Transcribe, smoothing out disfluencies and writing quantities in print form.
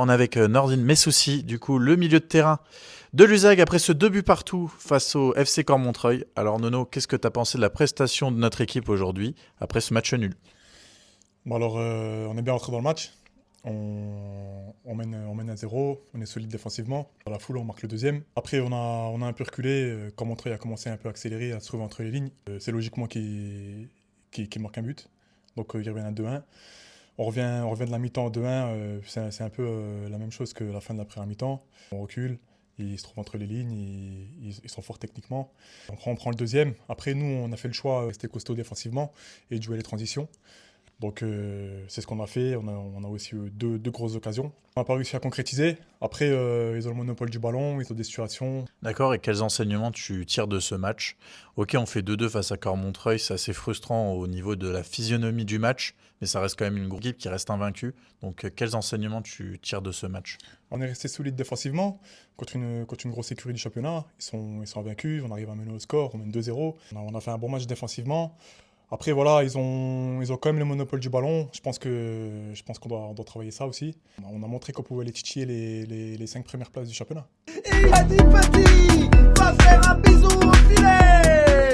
On est avec Nordin Messoussi, du coup le milieu de terrain de l'USAG après ce 2 buts partout face au FC Caen-Montreuil. Alors Nono, qu'est-ce que tu as pensé de la prestation de notre équipe aujourd'hui après ce match nul? Bon alors, on est bien rentré dans le match. On mène à 0, on est solide défensivement. Dans la foule, on marque le deuxième. Après, on a un peu reculé. Quand Montreuil a commencé un peu à accélérer, à se trouver entre les lignes, c'est logiquement qu'il marque un but. Donc, il revient à 2-1. On revient de la mi-temps à 2-1. C'est un peu la même chose que la fin de la première mi-temps. On recule. Ils se trouvent entre les lignes, ils sont forts techniquement. On prend le deuxième. Après, nous, on a fait le choix de rester costaud défensivement et de jouer les transitions. Donc c'est ce qu'on a fait, on a aussi eu deux grosses occasions. On n'a pas réussi à concrétiser. Après, ils ont le monopole du ballon, ils ont des situations. D'accord, et quels enseignements tu tires de ce match? Ok, on fait 2-2 face à Caen-Montreuil, c'est assez frustrant au niveau de la physionomie du match, mais ça reste quand même une grosse équipe qui reste invaincue. Donc quels enseignements tu tires de ce match? On est resté solide défensivement contre une grosse écurie du championnat. Ils sont invaincus, on arrive à mener au score, on mène 2-0. On a fait un bon match défensivement. Après, voilà, ils ont quand même le monopole du ballon. Je pense qu'on doit travailler ça aussi. On a montré qu'on pouvait aller titiller les 5 premières places du championnat. Et il a dit petit, va faire un bisou au filet.